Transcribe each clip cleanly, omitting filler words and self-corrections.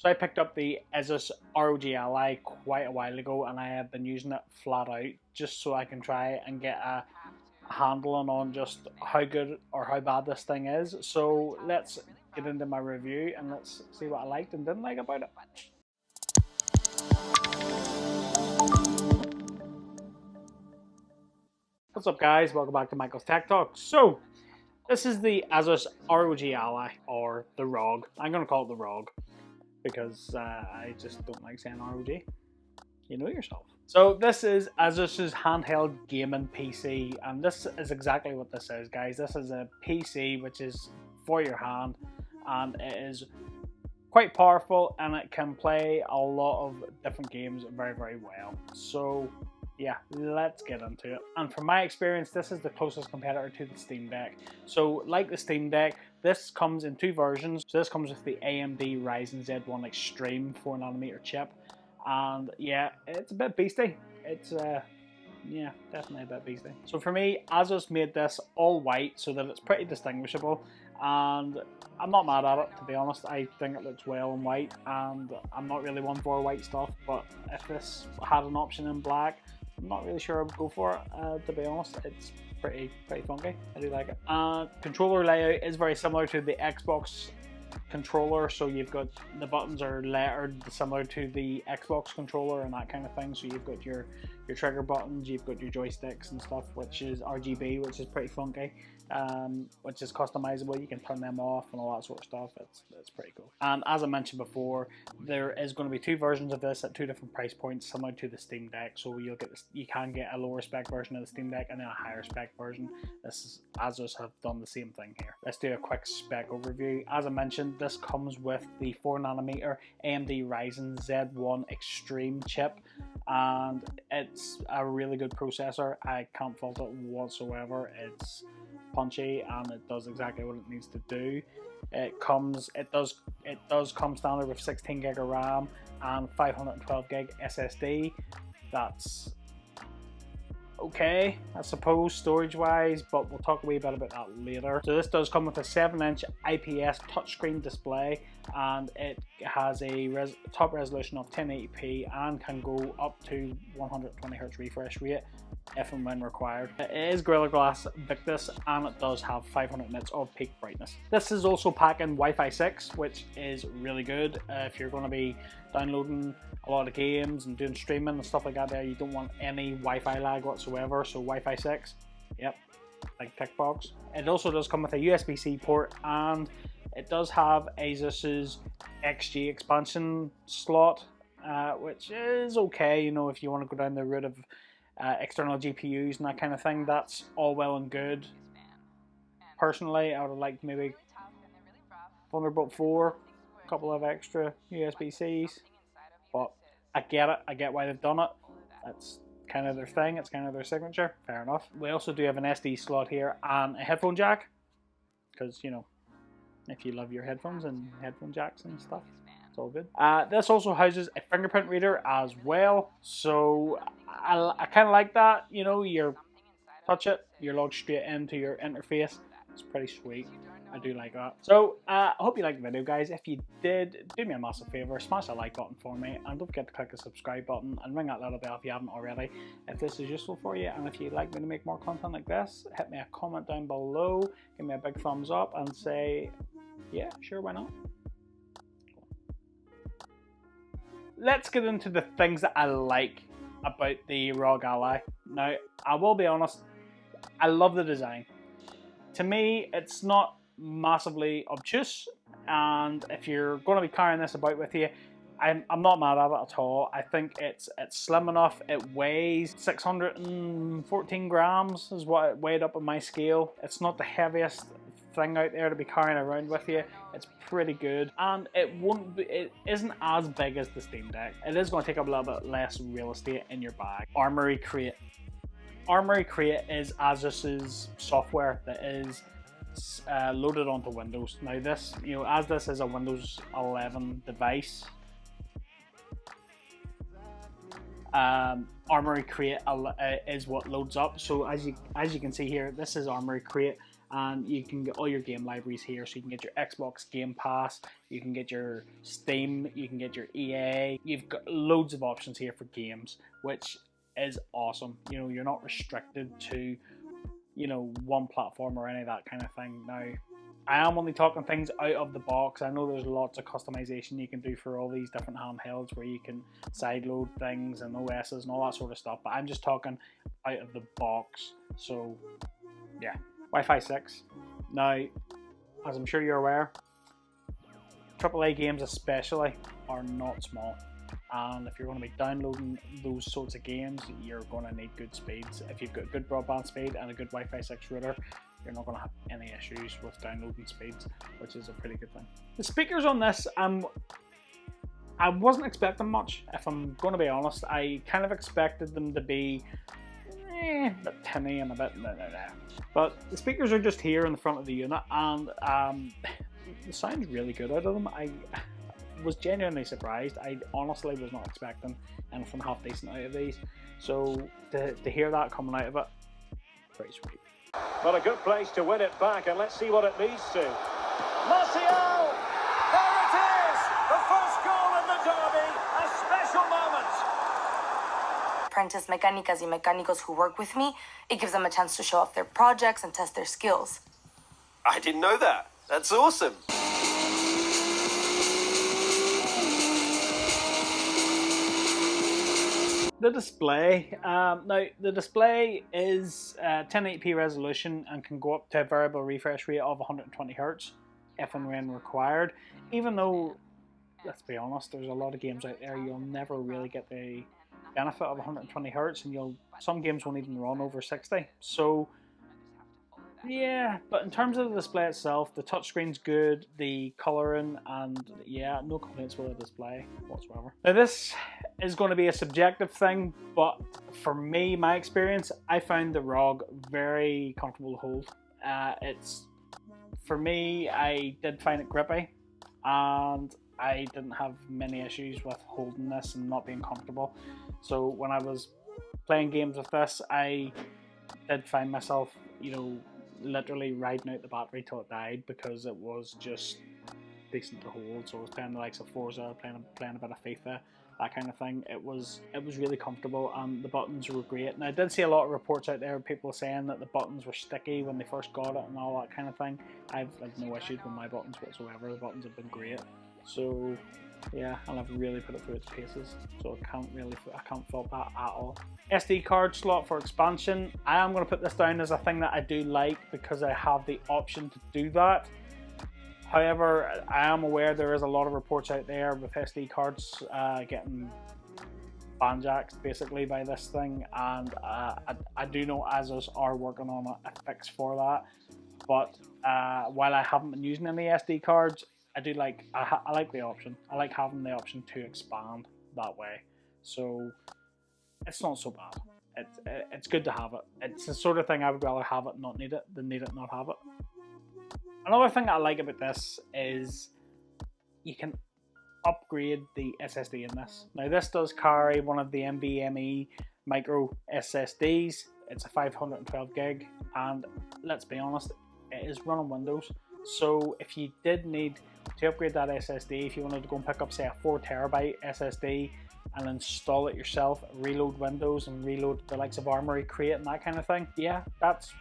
So I picked up the Asus ROG Ally quite a while ago, and I have been using it flat out just so I can try and get a handle on just how good or how bad this thing is. So let's get into my review and let's see what I liked and didn't like about it. What's up guys, welcome back to Michael's Tech Talk. So this is the Asus ROG Ally, or the ROG. I'm going to call it the ROG because I just don't like saying ROG. You know yourself. So this is Asus's handheld gaming PC, and this is exactly what this is, guys. This is a PC which is for your hand, and it is quite powerful, and it can play a lot of different games very, very well. So yeah, let's get into it. And from my experience, this is the closest competitor to the Steam Deck. So like the Steam Deck, this comes in two versions. So this comes with the AMD Ryzen Z1 Extreme 4nm chip. And yeah, it's a bit beastie. It's yeah, definitely a bit beastie. So for me, Asus made this all white so that it's pretty distinguishable, and I'm not mad at it, to be honest. I think it looks well in white, and I'm not really one for white stuff, but if this had an option in black, I'm not really sure I would go for it, to be honest. It's pretty funky. I do like it. Controller layout is very similar to the Xbox controller, so you've got the buttons are lettered similar to the Xbox controller and that kind of thing. So you've got your trigger buttons, you've got your joysticks and stuff, which is RGB, which is pretty funky, which is customizable. You can turn them off and all that sort of stuff. It's pretty cool. And as I mentioned before, there is going to be two versions of this at two different price points, similar to the Steam Deck. So you can get a lower spec version of the Steam Deck and then a higher spec version. Asus have done the same thing here. Let's do a quick spec overview. As I mentioned, this comes with the 4nm AMD Ryzen Z1 Extreme chip, and it's a really good processor. I can't fault it whatsoever. It's punchy and it does exactly what it needs to do. It does come standard with 16 gig of RAM and 512 gig SSD. That's okay, I suppose, storage wise, but we'll talk a wee bit about that later. So this does come with a 7-inch IPS touchscreen display, and it has a top resolution of 1080p and can go up to 120Hz refresh rate if and when required. It is Gorilla Glass Victus, and it does have 500 nits of peak brightness. This is also packing Wi-Fi 6, which is really good. If you're going to be downloading a lot of games and doing streaming and stuff like that there, you don't want any Wi-Fi lag whatsoever, so Wi-Fi 6, yep, like tick box. It also does come with a USB-C port, and it does have Asus's XG expansion slot, which is okay, you know, if you want to go down the route of external GPUs and that kind of thing. That's all well and good. Personally, I would have liked maybe Thunderbolt 4, a couple of extra USB-Cs, but I get it. I get why they've done it. That's kind of their thing. It's kind of their signature. Fair enough. We also do have an SD slot here and a headphone jack, because, you know, if you love your headphones and headphone jacks and stuff, it's all good. This also houses a fingerprint reader as well, so I kind of like that. You know, you touch it, you're logged straight into your interface. It's pretty sweet. I do like that. So I hope you liked the video, guys. If you did, do me a massive favor, smash that like button for me, and don't forget to click the subscribe button and ring that little bell if you haven't already, if this is useful for you. And if you'd like me to make more content like this, hit me a comment down below, give me a big thumbs up and say, yeah, sure, why not? Let's get into the things that I like about the ROG Ally. Now, I will be honest, I love the design. To me, it's not massively obtuse, and if you're going to be carrying this about with you, I'm not mad at it at all. I think it's slim enough. It weighs 614 grams is what it weighed up on my scale. It's not the heaviest thing out there to be carrying around with you. It's pretty good, and it isn't as big as the Steam Deck. It is going to take up a little bit less real estate in your bag. Armory Crate. Armory Crate is Asus's software that is loaded onto Windows. Now this, you know, as this is a Windows 11 device, Armory Crate is what loads up. So as you can see here, this is Armory Crate, and you can get all your game libraries here. So you can get your Xbox Game Pass, you can get your Steam, you can get your EA. You've got loads of options here for games, which is awesome. You know, you're not restricted to, you know, one platform or any of that kind of thing. Now, I am only talking things out of the box. I know there's lots of customization you can do for all these different handhelds where you can sideload things and OSs and all that sort of stuff, but I'm just talking out of the box. So yeah, Wi-Fi 6. Now, as I'm sure you're aware, AAA games especially are not small, and if you're going to be downloading those sorts of games, you're going to need good speeds. If you've got good broadband speed and a good Wi-Fi 6 router, you're not going to have any issues with downloading speeds, which is a pretty good thing. The speakers on this, I wasn't expecting much, if I'm going to be honest. I kind of expected them to be a bit tinny and a bit but the speakers are just here in the front of the unit, and the sound's really good out of them. I was genuinely surprised. I honestly was not expecting anything half decent out of these, so to hear that coming out of it, pretty sweet. Well, a good place to win it back, and let's see what it leads to. Martial! There it is! The first goal in the derby, a special moment. Apprentice mecánicas y mecánicos who work with me, it gives them a chance to show off their projects and test their skills. I didn't know that. That's awesome. The display. Now, the display is 1080p resolution and can go up to a variable refresh rate of 120 Hz if and when required. Even though, let's be honest, there's a lot of games out there you'll never really get the benefit of 120 Hz, and some games won't even run over 60. So yeah, but in terms of the display itself, the touchscreen's good, the colouring, and yeah, no complaints with the display whatsoever. Now, this is going to be a subjective thing, but for me, my experience, I found the ROG very comfortable to hold. For me, I did find it grippy, and I didn't have many issues with holding this and not being comfortable. So when I was playing games with this, I did find myself, you know, literally riding out the battery till it died, because it was just decent to hold. So I was playing the likes of Forza, playing a bit of FIFA, that kind of thing. It was really comfortable, and the buttons were great. And I did see a lot of reports out there, people saying that the buttons were sticky when they first got it and all that kind of thing. I've had no issues with my buttons whatsoever. The buttons have been great. So yeah, and I've really put it through its paces, so I can't fault that at all. SD card slot for expansion. I am going to put this down as a thing that I do like, because I have the option to do that. However, I am aware there is a lot of reports out there with SD cards getting banjaxed basically by this thing, and I do know Asus are working on a fix for that. But while I haven't been using any SD cards, I like the option. I like having the option to expand that way. So it's not so bad. It's good to have it. It's the sort of thing I would rather have it, not need it, than need it, not have it. Another thing I like about this is you can upgrade the SSD in this. Now, this does carry one of the NVMe micro SSDs. It's a 512 gig, and let's be honest, it is running Windows. So if you did need to upgrade that SSD, if you wanted to go and pick up, say, a 4TB SSD and install it yourself, reload Windows and reload the likes of Armory Crate and that kind of thing, yeah, that's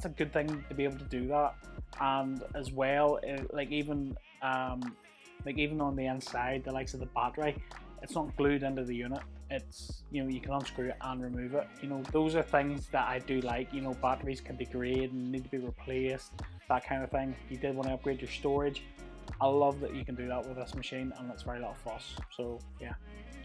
a good thing to be able to do that. And as well, even on the inside, the likes of the battery, it's not glued into the unit. It's, you know, you can unscrew it and remove it. You know, those are things that I do like. You know, batteries can degrade and need to be replaced, that kind of thing. If you did want to upgrade your storage, I love that you can do that with this machine, and it's very little fuss. So yeah,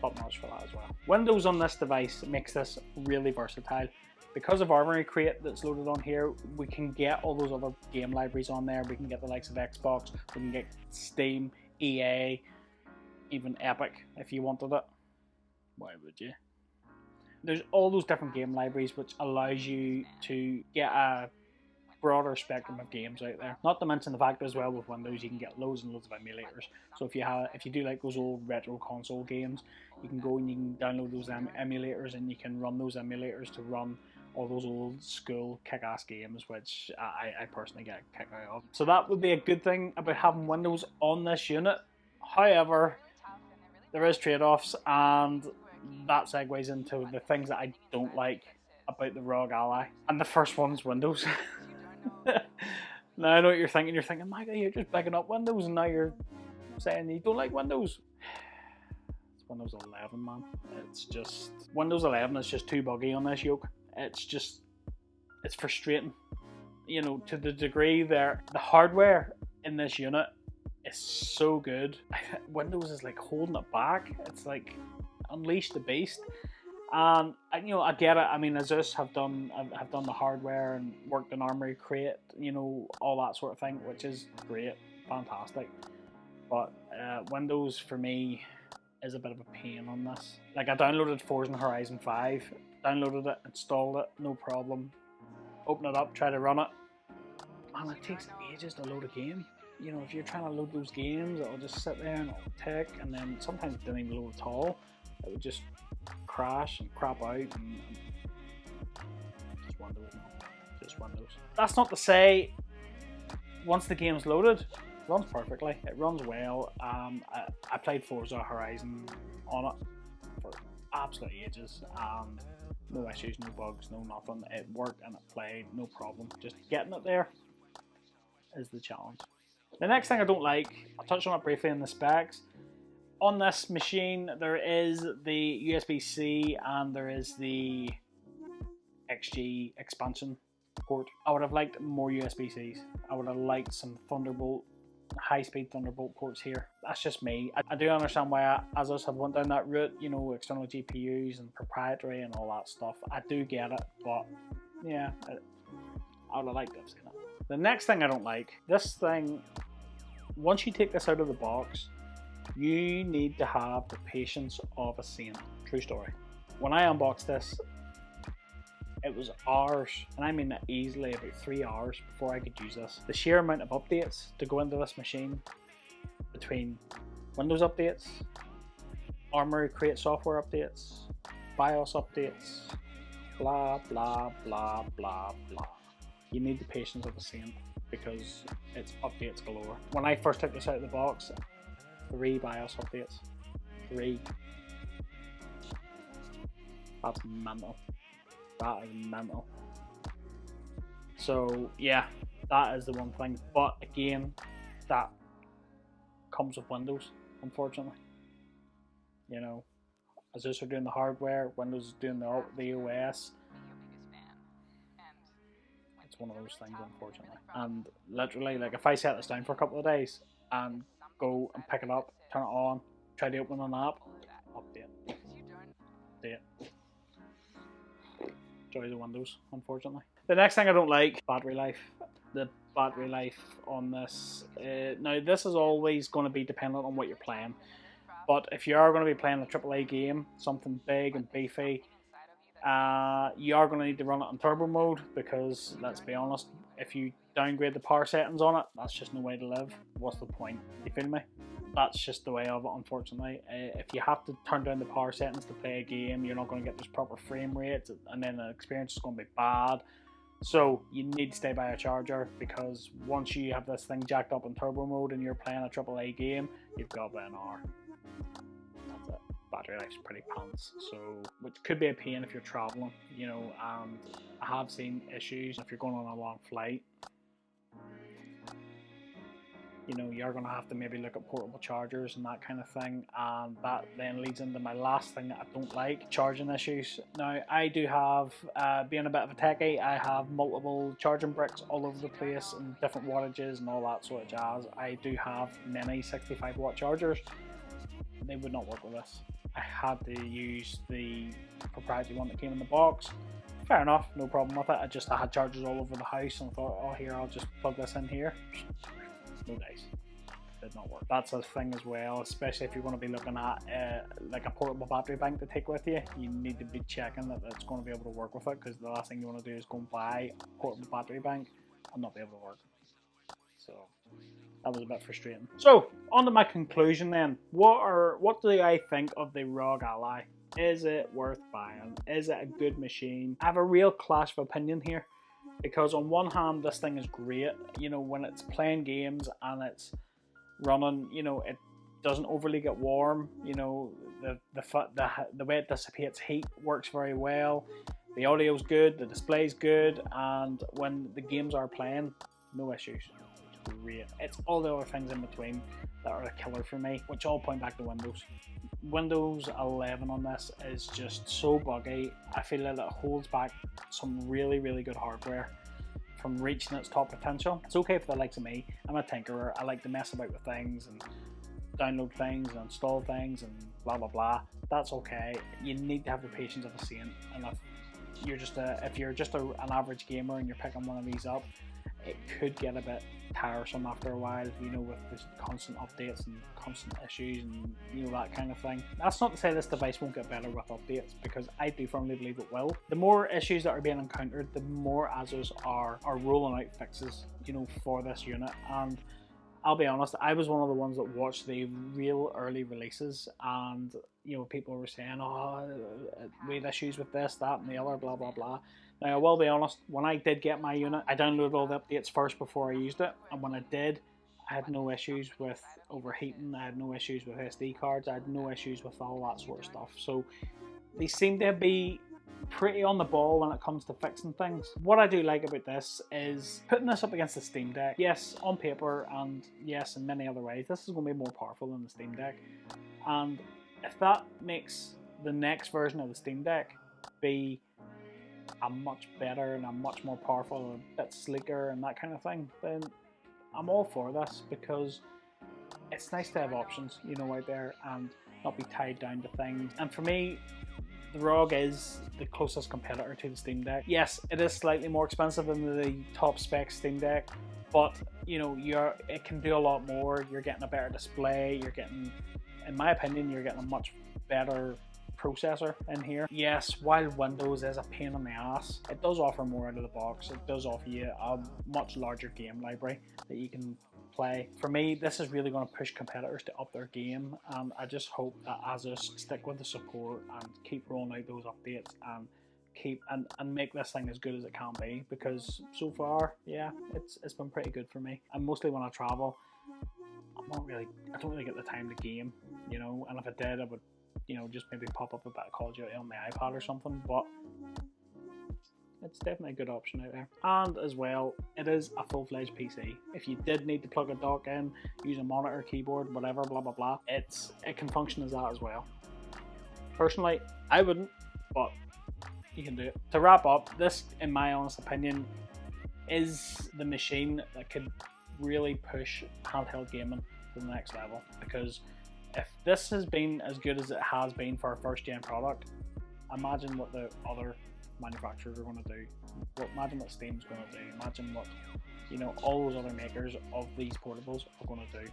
top notch for that as well. Windows on this device makes this really versatile. Because of Armory Crate that's loaded on here, we can get all those other game libraries on there. We can get the likes of Xbox, we can get Steam, EA, even Epic if you wanted it. Why would you? There's all those different game libraries, which allows you to get a broader spectrum of games out there. Not to mention the fact as well, with Windows you can get loads and loads of emulators. So if you do like those old retro console games, you can go and you can download those emulators, and you can run those emulators to run all those old school kick-ass games, which I personally get a kick out of. So that would be a good thing about having Windows on this unit. However, there is trade-offs, and that segues into the things that I don't like about the ROG Ally. And the first one's Windows. Now I know what you're thinking. You're thinking, Micah, you're just picking up Windows, and now you're saying you don't like Windows. It's Windows 11, man. It's just Windows 11 is just too buggy on this yoke. It's frustrating. You know, to the degree there, the hardware in this unit is so good. Windows is like holding it back. It's like unleash the beast. And you know, I get it. I mean, Asus have done the hardware and worked in Armory Crate, you know, all that sort of thing, which is great, fantastic. But Windows for me is a bit of a pain on this. Like, I downloaded Forza Horizon 5, downloaded it, installed it, no problem. Open it up, try to run it, and it takes ages to load a game. You know, if you're trying to load those games, it'll just sit there and it'll tick, and then sometimes it didn't even load at all. It would just crash and crap out, and just Windows, just Windows. That's not to say once the game's loaded, it runs perfectly. It runs well. I played Forza Horizon on it for absolute ages, and no issues, no bugs, no nothing. It worked and it played, no problem. Just getting it there is the challenge. The next thing I don't like, I'll touch on it briefly in the specs. On this machine, there is the USB-C and there is the XG expansion port. I would have liked more USB-Cs. I would have liked some Thunderbolt, high-speed Thunderbolt ports here. That's just me. I do understand why Asus have went down that route, you know, external GPUs and proprietary and all that stuff. I do get it, but yeah, I would have liked to have seen it. The next thing I don't like, this thing, once you take this out of the box, you need to have the patience of a saint. True story. When I unboxed this, it was hours, and I mean easily about 3 hours before I could use this. The sheer amount of updates to go into this machine, between Windows updates, Armory Crate software updates, BIOS updates, blah blah blah blah blah. You need the patience of a saint because it's updates galore. When I first took this out of the box, 3 BIOS updates. 3. That's mental. That is mental. So yeah, that is the one thing. But again, that comes with Windows, unfortunately. You know, Asus are doing the hardware, Windows is doing the OS. It's one of those things, unfortunately. And literally, like, if I set this down for a couple of days and go and pick it up, turn it on, try to open an app, update. Joys of Windows, unfortunately. The next thing I don't like, battery life. The battery life on this. Now, this is always going to be dependent on what you're playing. But if you are going to be playing a AAA game, something big and beefy, you are going to need to run it on turbo mode because, let's be honest, if you downgrade the power settings on it, that's just no way to live. What's the point? You feel me? That's just the way of it, unfortunately. If you have to turn down the power settings to play a game, you're not going to get those proper frame rates, and then the experience is going to be bad. So you need to stay by a charger, because once you have this thing jacked up in turbo mode and you're playing a AAA game, you've got about an hour. That's it. Battery life's pretty pants, so which could be a pain if you're traveling, you know. And I have seen issues if you're going on a long flight. You know, you're going to have to maybe look at portable chargers and that kind of thing, and that then leads into my last thing that I don't like, charging issues. Now, I do have, being a bit of a techie, I have multiple charging bricks all over the place and different wattages and all that sort of jazz. I do have many 65 watt chargers. They would not work with this. I had to use the proprietary one that came in the box. Fair enough, no problem with it. I had chargers all over the house and I thought, oh, here, I'll just plug this in here. No dice. Did not work. That's a thing as well, especially if you're going to be looking at like a portable battery bank to take with you. You need to be checking that it's going to be able to work with it, because the last thing you want to do is go and buy a portable battery bank and not be able to work. So that was a bit frustrating. So on to my conclusion then. What do I think of the ROG Ally? Is it worth buying? Is it a good machine? I have a real clash of opinion here, because on one hand this thing is great, you know, when it's playing games and it's running, you know, it doesn't overly get warm, you know, the way it dissipates heat works very well, the audio's good, the display's good, and when the games are playing, no issues. It's great. It's all the other things in between that are a killer for me, which all point back to Windows. Windows 11 on this is just so buggy. I feel that it holds back some really, really good hardware from reaching its top potential. It's okay for the likes of me. I'm a tinkerer. I like to mess about with things and download things and install things and blah blah blah. That's okay. You need to have the patience of a saint, and if you're just an average gamer and you're picking one of these up, it could get a bit tiresome after a while, you know, with the constant updates and constant issues and, you know, that kind of thing. That's not to say this device won't get better with updates, because I do firmly believe it will. The more issues that are being encountered, the more Asus are rolling out fixes, you know, for this unit. And I'll be honest, I was one of the ones that watched the real early releases, and, you know, people were saying, oh, we had issues with this, that and the other, blah blah blah. Now, I will be honest, when I did get my unit, I downloaded all the updates first before I used it, and when I did, I had no issues with overheating, I had no issues with SD cards, I had no issues with all that sort of stuff. So they seem to be pretty on the ball when it comes to fixing things. What I do like about this is putting this up against the Steam Deck. Yes, on paper, and yes, in many other ways, this is going to be more powerful than the Steam Deck. And if that makes the next version of the Steam Deck be a much better and a much more powerful, a bit sleeker and that kind of thing, then I'm all for this, because it's nice to have options, you know, out there and not be tied down to things. And for me, the ROG is the closest competitor to the Steam Deck. Yes, it is slightly more expensive than the top spec Steam Deck, but you know, it can do a lot more. You're getting a better display, you're getting, in my opinion, you're getting a much better processor in here. Yes, while Windows is a pain in the ass, it does offer more out of the box. It does offer you a much larger game library that you can play. For me, this is really going to push competitors to up their game, and I just hope that Asus stick with the support and keep rolling out those updates and keep and make this thing as good as it can be, because so far, yeah, it's been pretty good for me. And mostly when I travel, I don't really get the time to game, you know, and if I did, I would, you know, just maybe pop up a bit of Call of Duty on my iPad or something. But it's definitely a good option out there. And as well, it is a full-fledged PC. If you did need to plug a dock in, use a monitor, keyboard, whatever, blah blah blah, it can function as that as well. Personally, I wouldn't, but you can do it. To wrap up, this, in my honest opinion, is the machine that could really push handheld gaming to the next level, because if this has been as good as it has been for a first-gen product, imagine what the other manufacturers are going to do. Well, imagine what Steam's going to do. Imagine what, you know, all those other makers of these portables are going to do.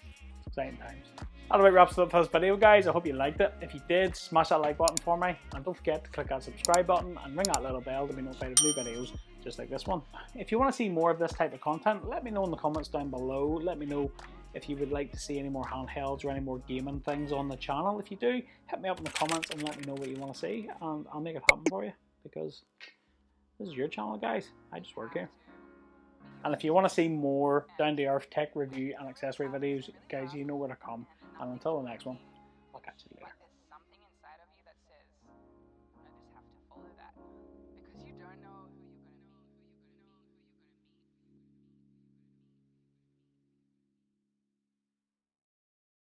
It's exciting times. That about wraps it up for this video, guys. I hope you liked it. If you did, smash that like button for me, and don't forget to click that subscribe button and ring that little bell to be notified of new videos just like this one. If you want to see more of this type of content, let me know in the comments down below. Let me know if you would like to see any more handhelds or any more gaming things on the channel. If you do, hit me up in the comments and let me know what you want to see, and I'll make it happen for you, because this is your channel, guys. I just work here. And if you want to see more down-to-earth tech review and accessory videos, guys, you know where to come. And until the next one, I'll catch you later.